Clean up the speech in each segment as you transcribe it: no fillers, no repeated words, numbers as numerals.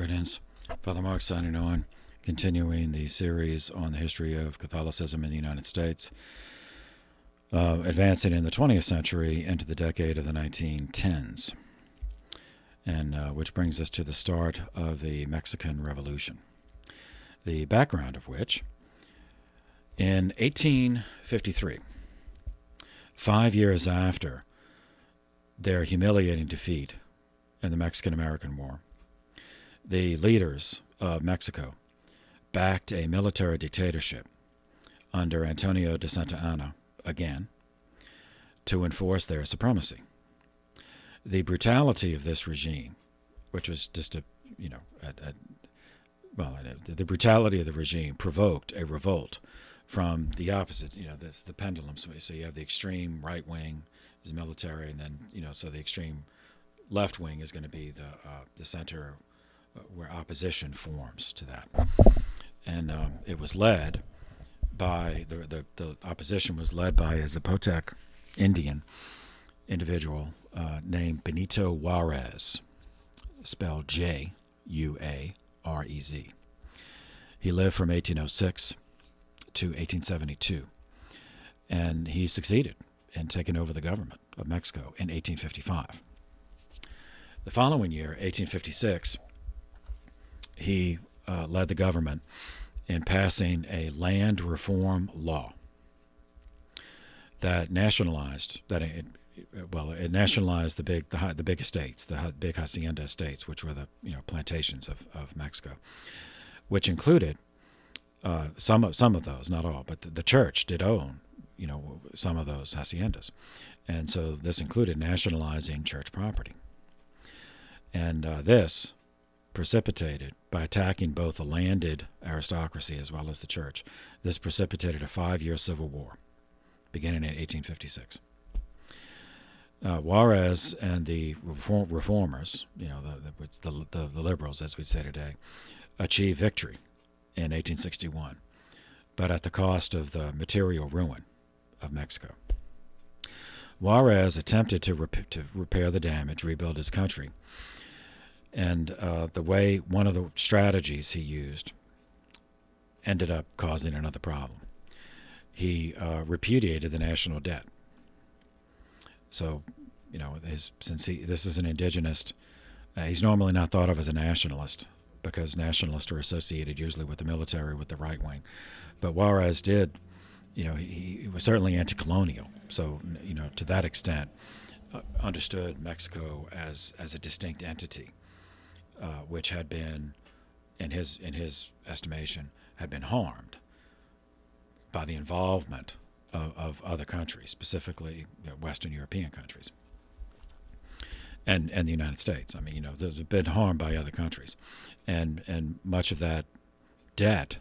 Greetings. Father Mark signing on, continuing the series on the history of Catholicism in the United States, advancing in the 20th century into the decade of the 1910s, and which brings us to the start of the Mexican Revolution, the background of which, in 1853, 5 years after their humiliating defeat in the Mexican-American War, the leaders of Mexico backed a military dictatorship under Antonio de Santa Anna again to enforce their supremacy. The brutality of this regime, which was just the brutality of the regime provoked a revolt from the opposite. That's the pendulum. So you have the extreme right wing is military, and then so the extreme left wing is going to be the center where opposition forms to that. And it was led by, the opposition was led by a Zapotec Indian individual named Benito Juarez, spelled Juarez. He lived from 1806 to 1872, and he succeeded in taking over the government of Mexico in 1855. The following year, 1856, he led the government in passing a land reform law that nationalized it nationalized the big estates, the big hacienda estates, which were the plantations of Mexico, which included some of those, not all, but the church did own some of those haciendas, and so this included nationalizing church property, and this precipitated, by attacking both the landed aristocracy as well as the church, this precipitated a 5-year civil war beginning in 1856. Juarez and the reformers, the liberals, as we say today, achieved victory in 1861, but at the cost of the material ruin of Mexico. Juarez attempted to repair the damage, rebuild his country, and one of the strategies he used ended up causing another problem. He repudiated the national debt. So, this is an indigenous, he's normally not thought of as a nationalist, because nationalists are associated usually with the military, with the right wing. But Juarez did, he was certainly anti-colonial. So, to that extent, understood Mexico as a distinct entity, which had been, in his estimation, had been harmed by the involvement of other countries, specifically Western European countries, and the United States. I mean, there's been harmed by other countries, and much of that debt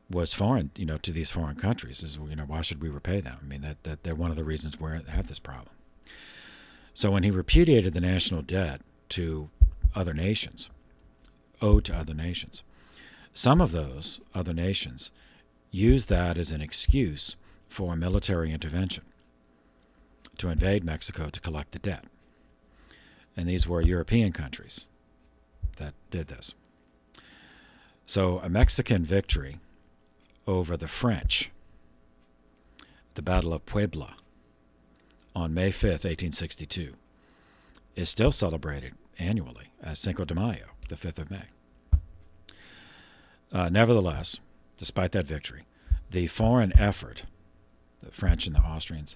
was foreign, to these foreign countries. Is why should we repay them? I mean, that they're one of the reasons we have this problem. So when he repudiated the national debt to other nations, owed to other nations, some of those other nations used that as an excuse for a military intervention to invade Mexico to collect the debt. And these were European countries that did this. So a Mexican victory over the French, the Battle of Puebla, on May 5th, 1862, is still celebrated annually as Cinco de Mayo, the 5th of May. Nevertheless, despite that victory, the foreign effort, the French and the Austrians,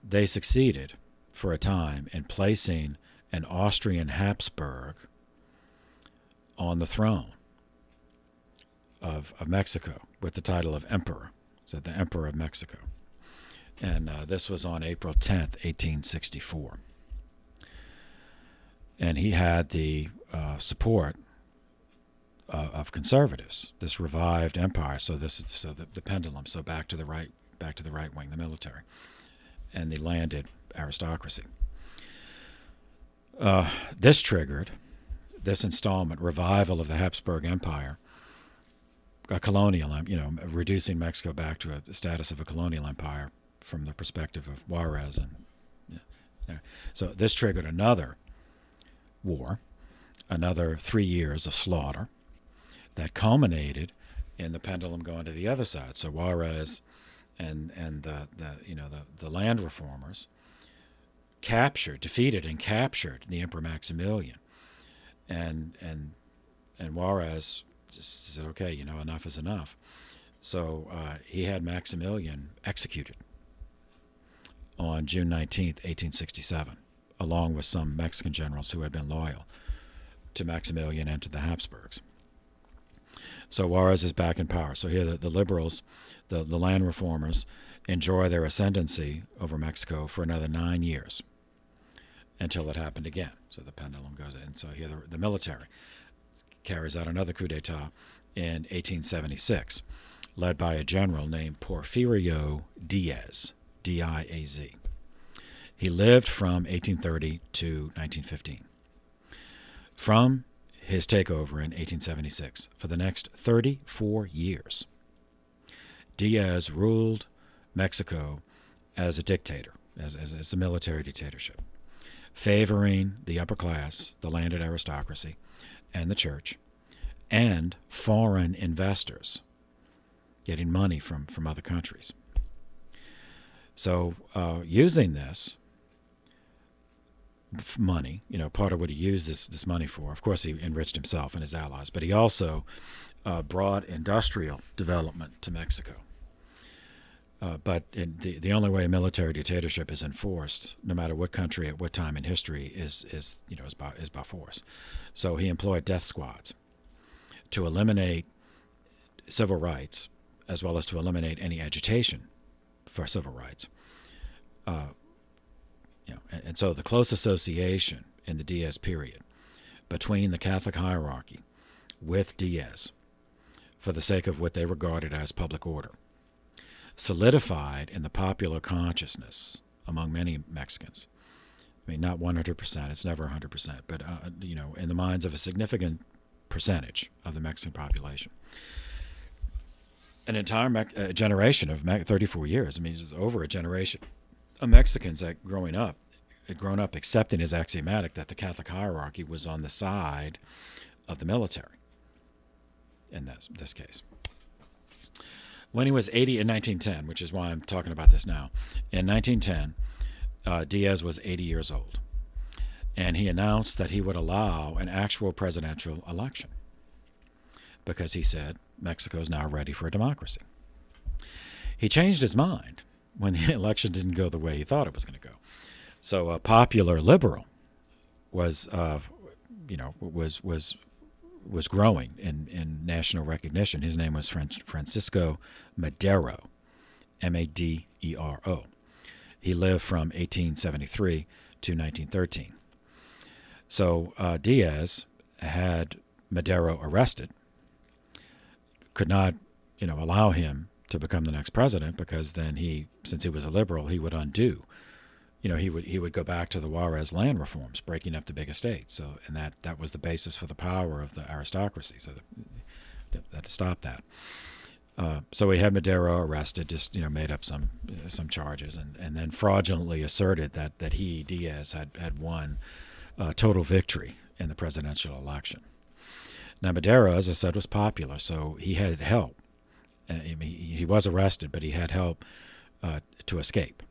they succeeded for a time in placing an Austrian Habsburg on the throne of Mexico with the title of Emperor, so the Emperor of Mexico. And this was on April 10th, 1864. And he had the support of conservatives, this revived empire. So the pendulum. So back to the right wing, the military, and the landed aristocracy. This triggered this installment revival of the Habsburg Empire, a colonial, reducing Mexico back to a status of a colonial empire from the perspective of Juarez, and so this triggered another war another 3 years of slaughter that culminated in the pendulum going to the other side. So Juarez and the land reformers defeated and captured the Emperor Maximilian, and Juarez just said, okay, enough is enough. So he had Maximilian executed on June 19th, 1867, along with some Mexican generals who had been loyal to Maximilian and to the Habsburgs. So Juarez is back in power. So here the liberals, the land reformers, enjoy their ascendancy over Mexico for another 9 years until it happened again. So the pendulum goes in. So here the military carries out another coup d'etat in 1876, led by a general named Porfirio Diaz, D-I-A-Z. He lived from 1830 to 1915. From his takeover in 1876, for the next 34 years, Diaz ruled Mexico as a dictator, as a military dictatorship, favoring the upper class, the landed aristocracy, and the church, and foreign investors getting money from other countries. So using this money, part of what he used this money for, of course, he enriched himself and his allies, but he also brought industrial development to Mexico. But the only way a military dictatorship is enforced, no matter what country at what time in history, is by force. So he employed death squads to eliminate civil rights, as well as to eliminate any agitation for civil rights. And so the close association in the Diaz period between the Catholic hierarchy with Diaz, for the sake of what they regarded as public order, solidified in the popular consciousness among many Mexicans. I mean, not 100%, it's never 100%, but in the minds of a significant percentage of the Mexican population. An entire generation of 34 years, I mean, it's over a generation of Mexicans that had grown up accepting as axiomatic that the Catholic hierarchy was on the side of the military in this case. When he was 80 in 1910, which is why I'm talking about this now, in 1910, Diaz was 80 years old, and he announced that he would allow an actual presidential election because he said Mexico is now ready for a democracy. He changed his mind when the election didn't go the way he thought it was going to go. So a popular liberal was growing in national recognition. His name was Francisco Madero, M-A-D-E-R-O. He lived from 1873 to 1913. So Diaz had Madero arrested, could not allow him to become the next president, because then since he was a liberal, he would undo. He would go back to the Juarez land reforms, breaking up the big estates. So, and that was the basis for the power of the aristocracy. So they had to stop that. So we had Madero arrested, just made up some charges, and then fraudulently asserted that Diaz had won total victory in the presidential election. Now Madero, as I said, was popular, so he had help. He was arrested, but he had help to escape.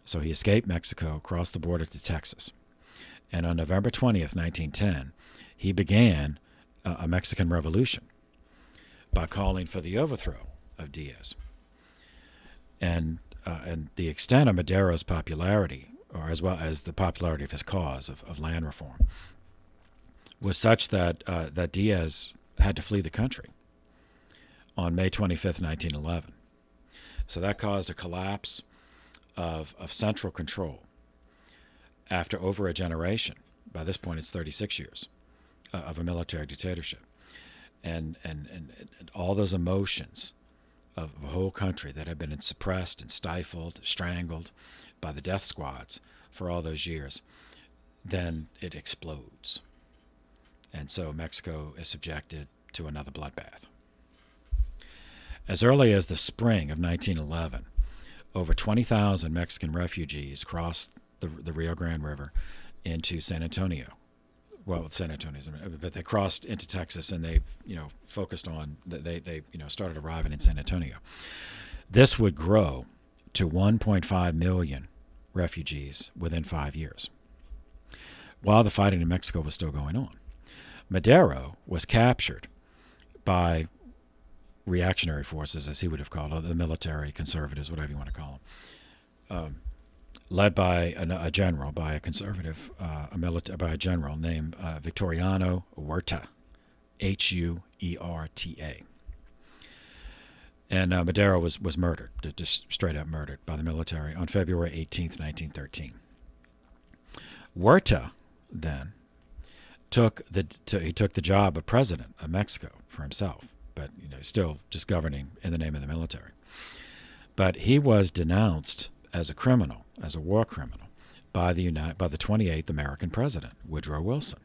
So he escaped Mexico, crossed the border to Texas, and on November 20th, 1910, he began a Mexican revolution by calling for the overthrow of Diaz. And the extent of Madero's popularity, or as well as the popularity of his cause of land reform, was such that Diaz had to flee the country on May 25th, 1911. So that caused a collapse of central control after over a generation. By this point, it's 36 years of a military dictatorship. And all those emotions of a whole country that had been suppressed and stifled, strangled by the death squads for all those years, then it explodes. And so Mexico is subjected to another bloodbath. As early as the spring of 1911, over 20,000 Mexican refugees crossed the Rio Grande River into San Antonio, San Antonio's, but they crossed into Texas and they, focused on, they started arriving in San Antonio. This would grow to 1.5 million refugees within 5 years, while the fighting in Mexico was still going on. Madero was captured by reactionary forces, as he would have called it, the military, conservatives, whatever you want to call them, led by a general, by a conservative, by a general named Victoriano Huerta, Huerta. And Madero was murdered, just straight up murdered by the military on February 18th, 1913. Huerta then took the job of president of Mexico for himself, but still just governing in the name of the military. But he was denounced as a criminal, as a war criminal, by the 28th American president, Woodrow Wilson.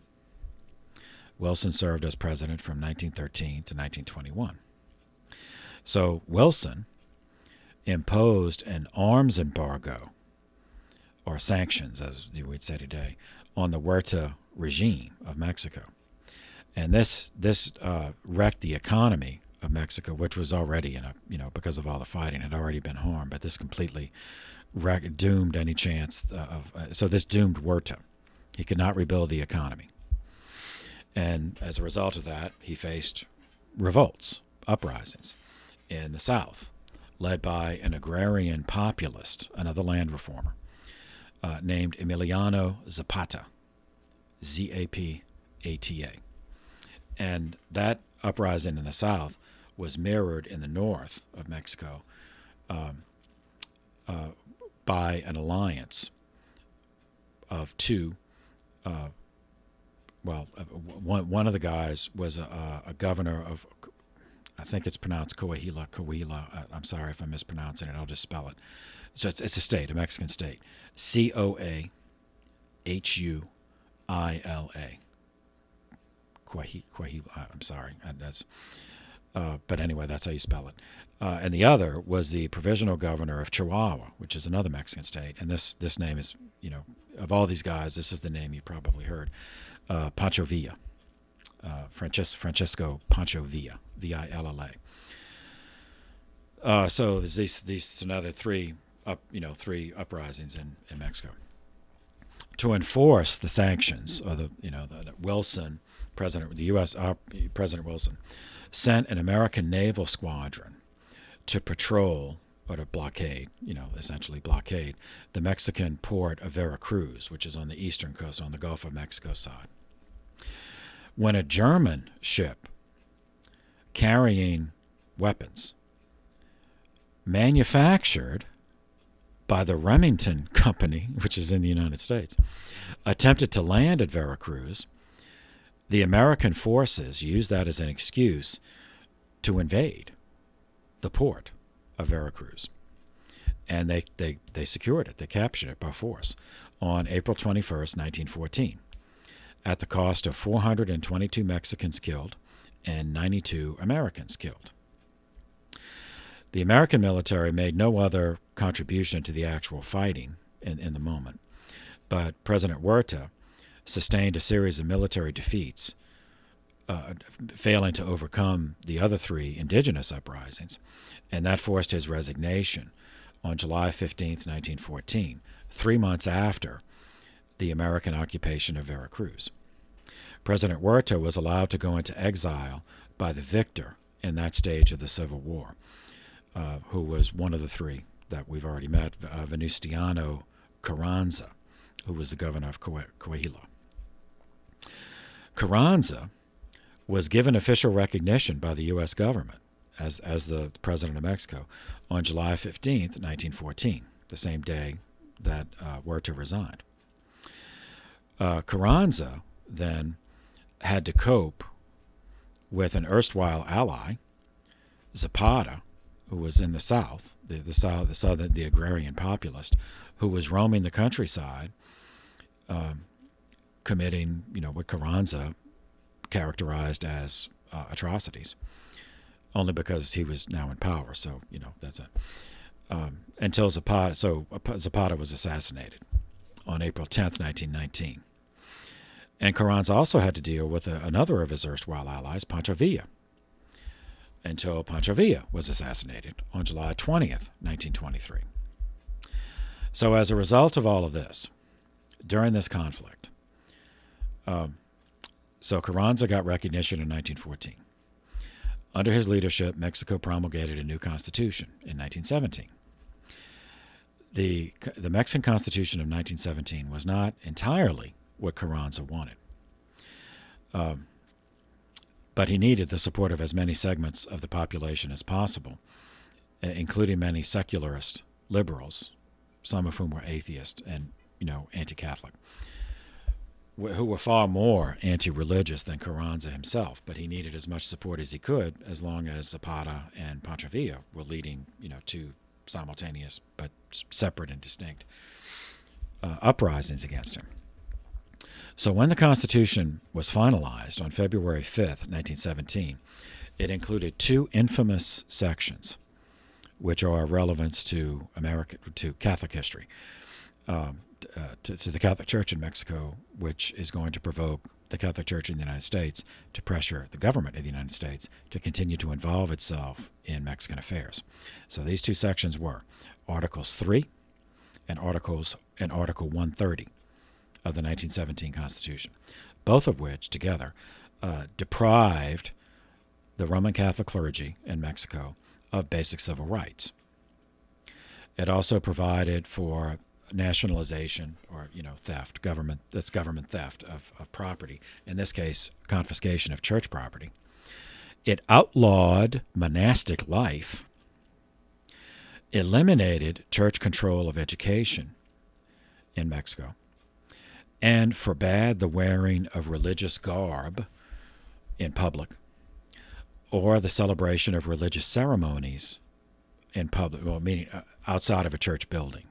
Wilson served as president from 1913 to 1921. So Wilson imposed an arms embargo, or sanctions, as we'd say today, on the Huerta regime of Mexico. And this wrecked the economy of Mexico, which was already because of all the fighting, had already been harmed. But this completely doomed any chance so this doomed Huerta. He could not rebuild the economy. And as a result of that, he faced revolts, uprisings in the South, led by an agrarian populist, another land reformer, named Emiliano Zapata, Zapata. And that uprising in the South was mirrored in the north of Mexico by an alliance of two. One of the guys was a governor of, I think it's pronounced Coahuila. I'm sorry if I'm mispronouncing it. I'll just spell it. So it's a state, a Mexican state. Coahuila. Coahuila. I'm sorry. But anyway, that's how you spell it. And the other was the provisional governor of Chihuahua, which is another Mexican state. And this name is, of all these guys, this is the name you probably heard. Pancho Villa. Francisco Pancho Villa. Villa. So there's these another three uprisings in Mexico to enforce the sanctions, or the Wilson president, the U.S. President Wilson sent an American naval squadron to patrol, or to blockade, essentially blockade the Mexican port of Veracruz, which is on the eastern coast, on the Gulf of Mexico side. When a German ship carrying weapons, manufactured by the Remington Company, which is in the United States, attempted to land at Veracruz, the American forces used that as an excuse to invade the port of Veracruz. And they secured it. They captured it by force on April 21st, 1914, at the cost of 422 Mexicans killed and 92 Americans killed. The American military made no other contribution to the actual fighting in the moment, but President Huerta sustained a series of military defeats, failing to overcome the other three indigenous uprisings, and that forced his resignation on July 15th, 1914, 3 months after the American occupation of Veracruz. President Huerta was allowed to go into exile by the victor in that stage of the Civil War, who was one of the three that we've already met, Venustiano Carranza, who was the governor of Coahuila. Carranza was given official recognition by the U.S. government as the president of Mexico on July 15th, 1914, the same day that Huerta resigned. Carranza then had to cope with an erstwhile ally, Zapata, who was in the South, the agrarian populist, who was roaming the countryside, committing, what Carranza characterized as atrocities, only because he was now in power. So, that's it. Until Zapata was assassinated on April 10th, 1919. And Carranza also had to deal with another of his erstwhile allies, Pancho Villa, until Pancho Villa was assassinated on July 20th, 1923. So as a result of all of this, during this conflict, so Carranza got recognition in 1914. Under his leadership, Mexico promulgated a new constitution in 1917. The Mexican Constitution of 1917 was not entirely what Carranza wanted. But he needed the support of as many segments of the population as possible, including many secularist liberals, some of whom were atheist and, anti-Catholic, who were far more anti-religious than Carranza himself. But he needed as much support as he could, as long as Zapata and Pancho Villa were leading, two simultaneous but separate and distinct uprisings against him. So when the Constitution was finalized on February 5th, 1917, it included two infamous sections, which are of relevance to Catholic history, to the Catholic Church in Mexico, which is going to provoke the Catholic Church in the United States to pressure the government of the United States to continue to involve itself in Mexican affairs. So these two sections were Articles 3 and Article 130 of the 1917 Constitution, both of which together deprived the Roman Catholic clergy in Mexico of basic civil rights. It also provided for nationalization or theft, government theft of property, in this case confiscation of church property. It outlawed monastic life, eliminated church control of education in Mexico, and forbade the wearing of religious garb in public or the celebration of religious ceremonies in public, meaning outside of a church building.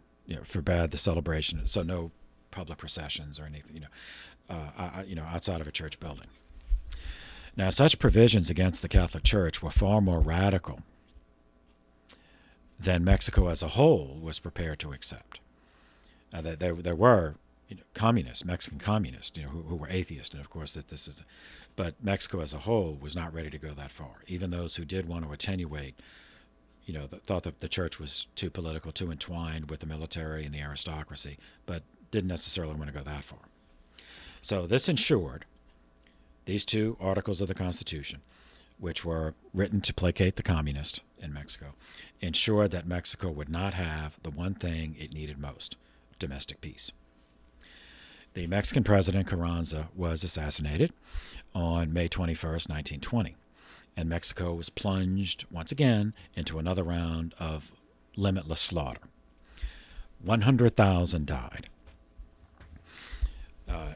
Forbade the celebration, so no public processions or anything, outside of a church building. Now, such provisions against the Catholic Church were far more radical than Mexico as a whole was prepared to accept. There were communists, Mexican communists, who were atheists, and of course but Mexico as a whole was not ready to go that far. Even those who did want to attenuate, thought that the church was too political, too entwined with the military and the aristocracy, but didn't necessarily want to go that far. So this ensured, these two articles of the Constitution, which were written to placate the communists in Mexico, ensured that Mexico would not have the one thing it needed most, domestic peace. The Mexican president, Carranza, was assassinated on May 21st, 1920, and Mexico was plunged once again into another round of limitless slaughter. 100,000 died.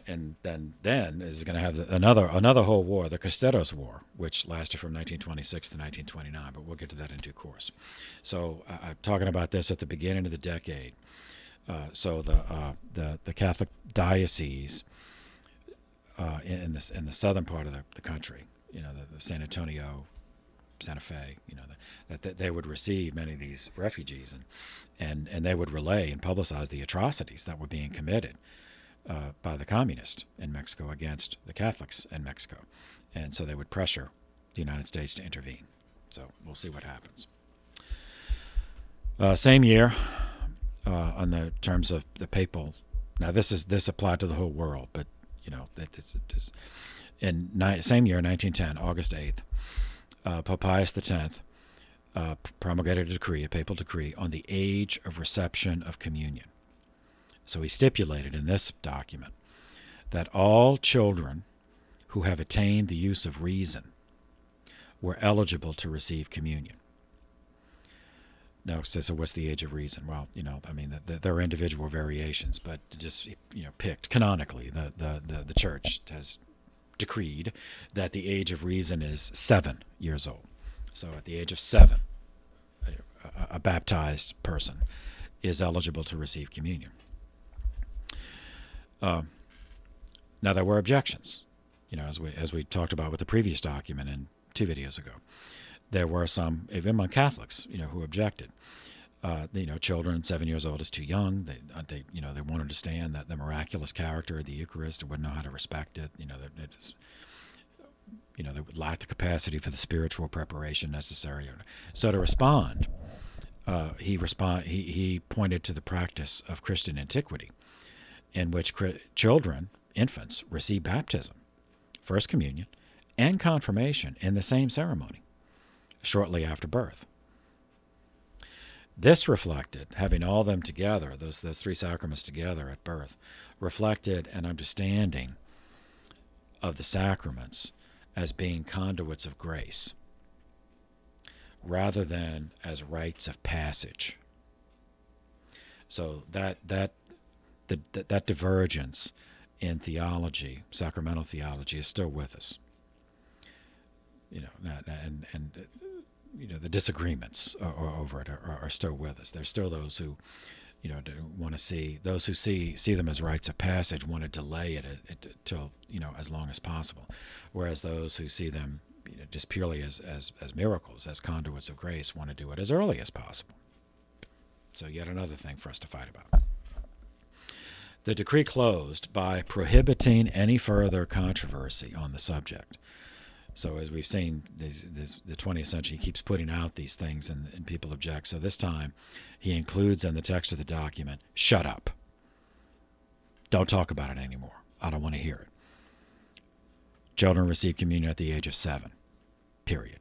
And then is going to have another whole war, the Casteros War, which lasted from 1926 to 1929, but we'll get to that in due course. So I'm talking about this at the beginning of the decade. So the Catholic diocese in the southern part of the country, the San Antonio, Santa Fe, that they would receive many of these refugees, and they would relay and publicize the atrocities that were being committed by the communists in Mexico against the Catholics in Mexico. And so they would pressure the United States to intervene. So we'll see what happens. Same year, on the terms of the papal, now this applied to the whole world, but same year, 1910, August 8th, Pope Pius X promulgated a papal decree on the age of reception of communion. So he stipulated in this document that all children who have attained the use of reason were eligible to receive communion. Now, so what's the age of reason? Well, there are individual variations, but just picked canonically, the church has decreed that the age of reason is 7 years old. So at the age of 7, a baptized person is eligible to receive communion. Now there were objections, as we talked about with the previous document in 2 videos ago. There were some, even among Catholics, who objected. Children 7 years old is too young. They won't understand that the miraculous character of the Eucharist. They wouldn't know how to respect it. They would lack the capacity for the spiritual preparation necessary. So to respond, he pointed to the practice of Christian antiquity, in which infants, receive baptism, First Communion, and confirmation in the same ceremony, shortly after birth. This reflected, having all them together, those three sacraments together at birth, reflected an understanding of the sacraments as being conduits of grace, rather than as rites of passage. So that divergence in theology, sacramental theology, is still with us. The disagreements over it are still with us. There's still those who, want to see them as rites of passage, want to delay it till as long as possible, whereas those who see them just purely as miracles, as conduits of grace, want to do it as early as possible. So yet another thing for us to fight about. The decree closed by prohibiting any further controversy on the subject. So as we've seen, the 20th century keeps putting out these things and people object. So this time he includes in the text of the document, shut up. Don't talk about it anymore. I don't want to hear it. Children receive communion at the age of 7, period.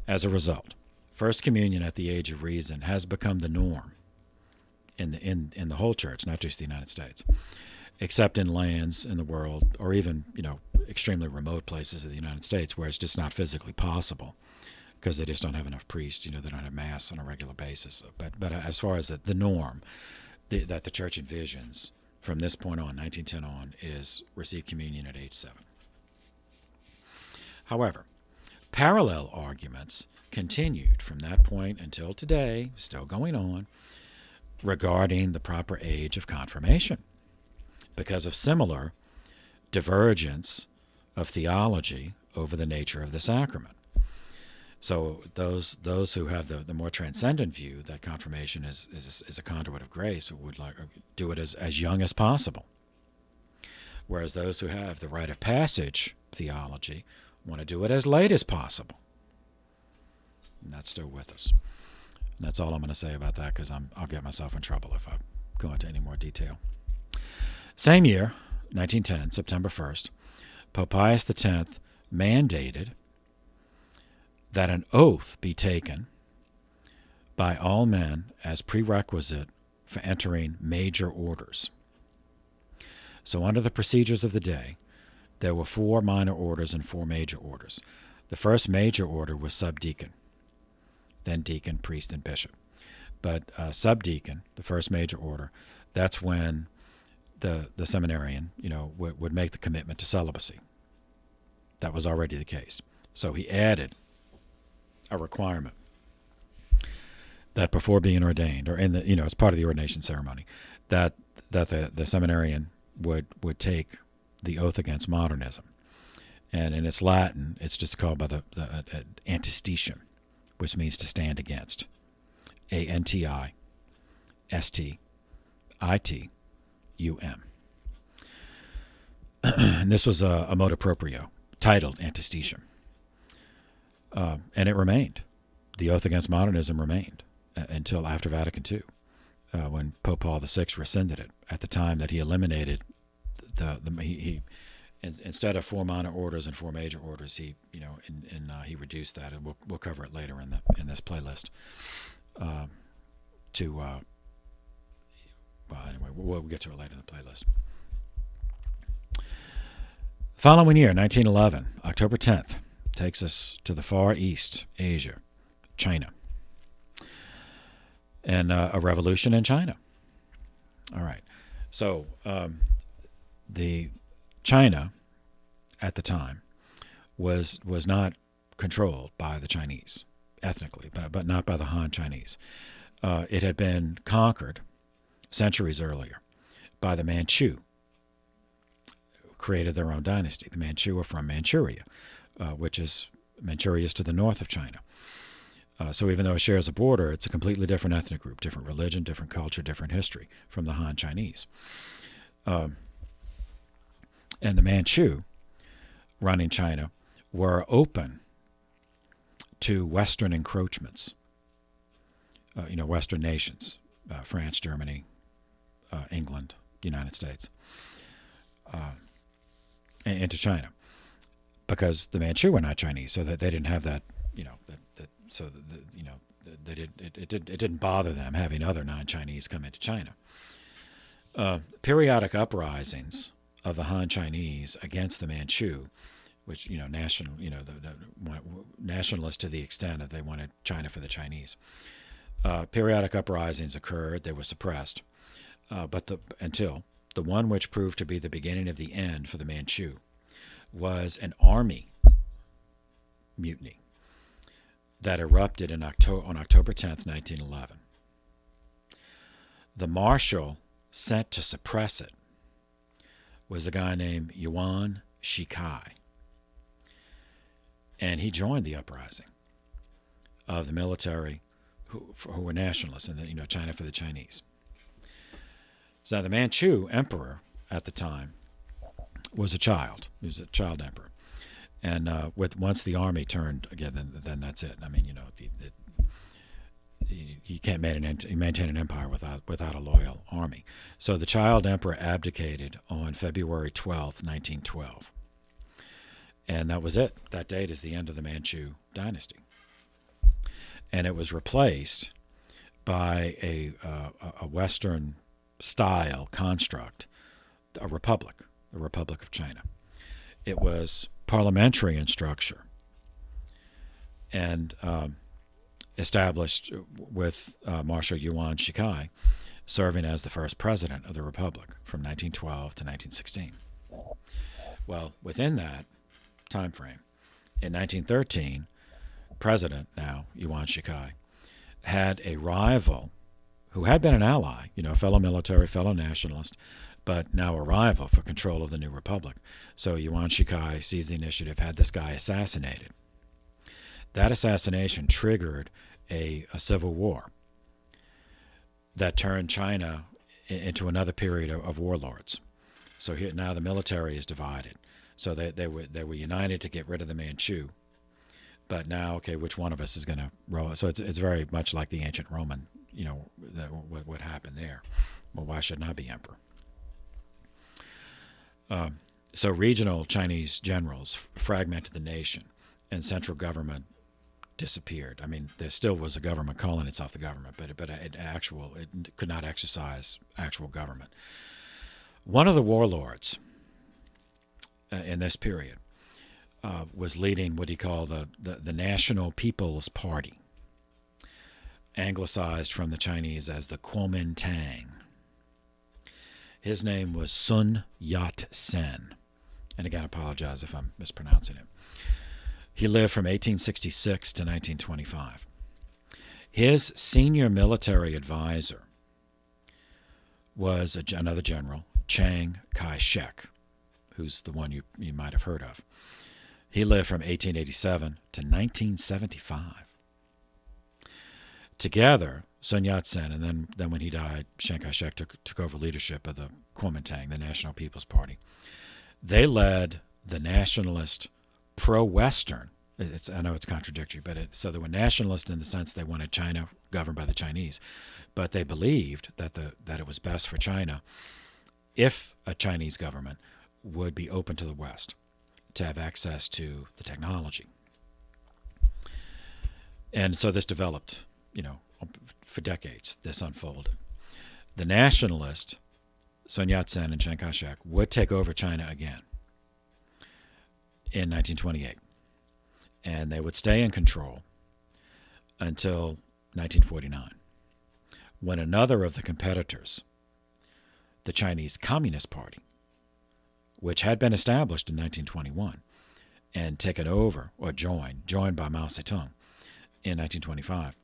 As a result, First Communion at the age of reason has become the norm in the whole church, not just the United States, except in lands in the world, or even extremely remote places of the United States where it's just not physically possible because they just don't have enough priests. They don't have Mass on a regular basis. But as far as the norm that the church envisions from this point on, 1910 on, is receive communion at age 7. However, parallel arguments continued from that point until today, still going on, regarding the proper age of confirmation because of similar divergence of theology over the nature of the sacrament. So those who have the more transcendent view that confirmation is a conduit of grace would do it as young as possible, whereas those who have the rite of passage theology want to do it as late as possible. And that's still with us. And that's all I'm going to say about that because I'll get myself in trouble if I go into any more detail. Same year, 1910, September 1st, Pope Pius X mandated that an oath be taken by all men as prerequisite for entering major orders. So under the procedures of the day, there were 4 minor orders and 4 major orders. The first major order was subdeacon, then deacon, priest, and bishop. But subdeacon, the first major order, that's when the seminarian, would make the commitment to celibacy. That was already the case. So he added a requirement that before being ordained, or in the as part of the ordination ceremony, that the seminarian would take the oath against modernism, and in its Latin, it's just called by the antistitium, which means to stand against. ANTISTITUM. And this was a motu proprio titled antistitium. And it remained. The oath against modernism remained until after Vatican II, when Pope Paul VI rescinded it. At the time that he eliminated he instead of 4 minor orders and 4 major orders, he reduced that, and we'll cover it later in this playlist. Anyway, we'll get to it later in the playlist. Following year, 1911, October 10th, takes us to the Far East, Asia, China, and a revolution in China. All right, so the China at the time was not controlled by the Chinese ethnically, but not by the Han Chinese. It had been conquered centuries earlier by the Manchu, who created their own dynasty. The Manchu are from Manchuria, which is Manchuria is to the north of China. So even though it shares a border, it's a completely different ethnic group, different religion, different culture, different history from the Han Chinese. And the Manchu running China were open to Western encroachments, Western nations, France, Germany, England, United States, into China, because the Manchu were not Chinese, so that they didn't have that, it didn't bother them having other non-Chinese come into China. Periodic uprisings of the Han Chinese against the Manchu, which nationalist to the extent that they wanted China for the Chinese. Periodic uprisings occurred; they were suppressed, until the one which proved to be the beginning of the end for the Manchu was an army mutiny that erupted on October 10th, 1911. The marshal sent to suppress it was a guy named Yuan Shikai, and he joined the uprising of the military who were nationalists, and China for the Chinese. So the Manchu emperor at the time was a child. He was a child emperor, and once the army turned again, then that's it. I mean, you can't maintain an empire without a loyal army. So the child emperor abdicated on February 12th, 1912, and that was it. That date is the end of the Manchu dynasty, and it was replaced by a Western style construct, the Republic of China. It was parliamentary in structure and established with Marshal Yuan Shikai serving as the first president of the Republic from 1912 to 1916. Well, within that time frame, in 1913, President now Yuan Shikai had a rival who had been an ally, fellow military, fellow nationalist, but now a rival for control of the new republic. So Yuan Shikai seized the initiative, had this guy assassinated. That assassination triggered a civil war that turned China into another period of warlords. So here now the military is divided. So they were united to get rid of the Manchu, but now, okay, which one of us is going to roll? So it's very much like the ancient Roman, what happened there. Well, why shouldn't I be emperor? So regional Chinese generals fragmented the nation, and central government disappeared. I mean, there still was a government calling itself the government, but it could not exercise actual government. One of the warlords in this period was leading what he called the National People's Party, anglicized from the Chinese as the Kuomintang. His name was Sun Yat-sen, and again, I apologize if I'm mispronouncing it. He lived from 1866 to 1925. His senior military advisor was another general, Chiang Kai-shek, who's the one you might have heard of. He lived from 1887 to 1975. Together, Sun Yat-sen, and then when he died, Chiang Kai-shek took over leadership of the Kuomintang, the National People's Party. They led the nationalist pro-Western. I know it's contradictory, but so they were nationalist in the sense they wanted China governed by the Chinese, but they believed that it was best for China if a Chinese government would be open to the West, to have access to the technology. And so this developed, for decades, this unfolded. The nationalist, Sun Yat-sen and Chiang Kai-shek, would take over China again in 1928. And they would stay in control until 1949, when another of the competitors, the Chinese Communist Party, which had been established in 1921 and taken over or joined by Mao Zedong in 1925,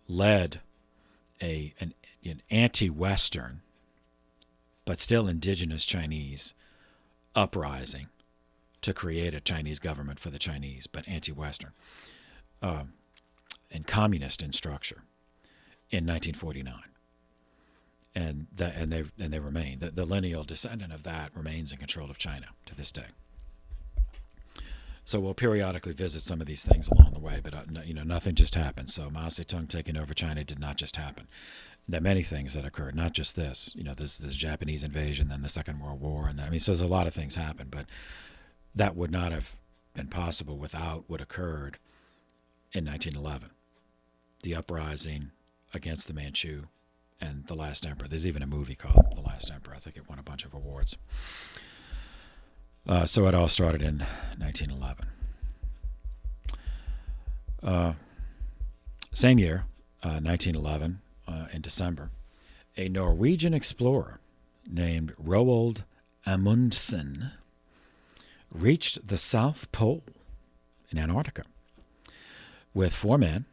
led an anti-Western but still indigenous Chinese uprising to create a Chinese government for the Chinese, but anti-Western. and communist in structure in 1949. And they remain. The lineal descendant of that remains in control of China to this day. So we'll periodically visit some of these things along the way, but nothing just happened. So Mao Zedong taking over China did not just happen. There are many things that occurred, not just this. This Japanese invasion, then the Second World War, and so there's a lot of things happened, but that would not have been possible without what occurred in 1911, the uprising against the Manchu and the Last Emperor. There's even a movie called The Last Emperor. I think it won a bunch of awards. So it all started in 1911. Same year, 1911, in December, a Norwegian explorer named Roald Amundsen reached the South Pole in Antarctica with 4 men,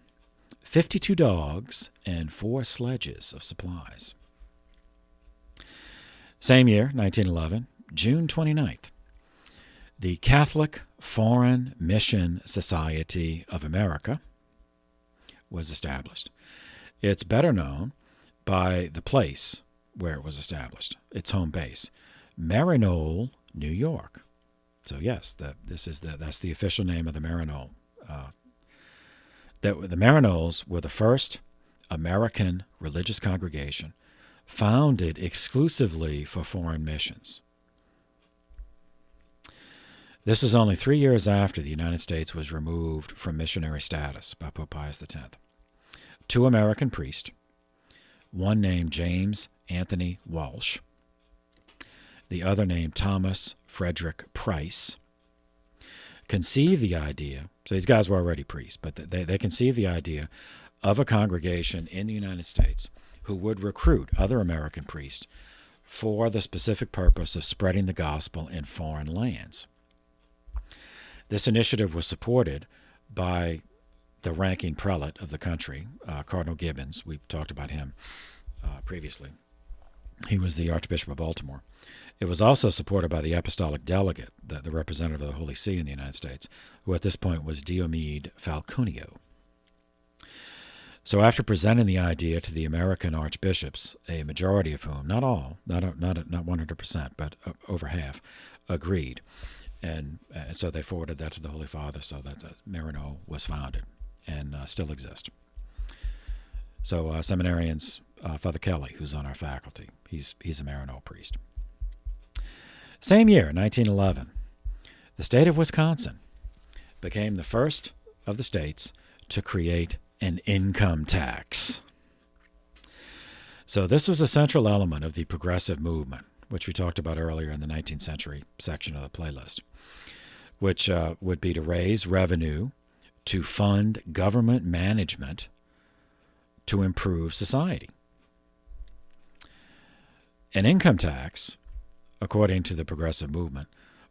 52 dogs, and 4 sledges of supplies. Same year, 1911, June 29th, the Catholic Foreign Mission Society of America was established. It's better known by the place where it was established, its home base, Maryknoll, New York. So yes, that's the official name of the Maryknoll. The Maryknolls were the first American religious congregation founded exclusively for foreign missions. This was only 3 years after the United States was removed from missionary status by Pope Pius X. 2 American priests, one named James Anthony Walsh, the other named Thomas Frederick Price, conceived the idea, so these guys were already priests, but they conceived the idea of a congregation in the United States who would recruit other American priests for the specific purpose of spreading the gospel in foreign lands. This initiative was supported by the ranking prelate of the country, Cardinal Gibbons. We've talked about him previously. He was the Archbishop of Baltimore. It was also supported by the apostolic delegate, the representative of the Holy See in the United States, who at this point was Diomede Falconio. So after presenting the idea to the American archbishops, a majority of whom, not all, not 100%, but over half, agreed. And so they forwarded that to the Holy Father, so that Maryknoll was founded and still exists. So seminarians, Father Kelly, who's on our faculty, he's a Maryknoll priest. Same year, 1911, the state of Wisconsin became the first of the states to create an income tax. So this was a central element of the progressive movement, which we talked about earlier in the 19th century section of the playlist, which would be to raise revenue to fund government management to improve society. An income tax, according to the progressive movement,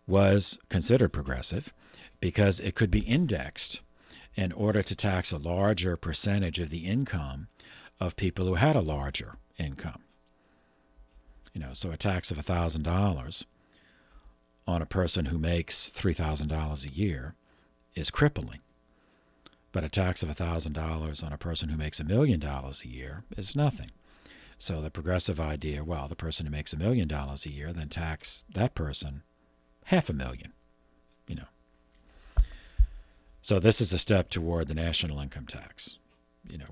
was considered progressive because it could be indexed in order to tax a larger percentage of the income of people who had a larger income. So a tax of $1,000 on a person who makes $3,000 a year is crippling. But a tax of $1,000 on a person who makes $1 million a year is nothing. So the progressive idea, well, the person who makes $1 million a year, then tax that person $500,000. So this is a step toward the national income tax,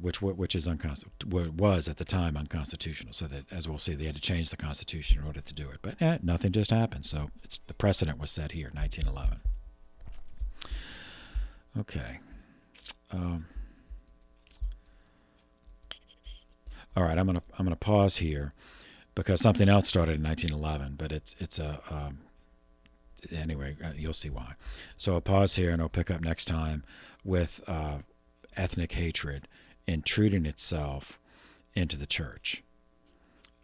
which is was at the time unconstitutional. So that, as we'll see, they had to change the Constitution in order to do it. But nothing just happened. So the precedent was set here, 1911. Okay. All right, I'm gonna pause here because something else started in 1911, but it's anyway, you'll see why. So I'll pause here and I'll pick up next time with ethnic hatred intruding itself into the church.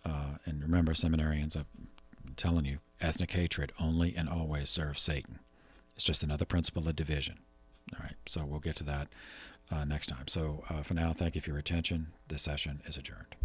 And remember, seminarians, I'm telling you, ethnic hatred only and always serves Satan. It's just another principle of division. All right, so we'll get to that next time. So for now, thank you for your attention. This session is adjourned.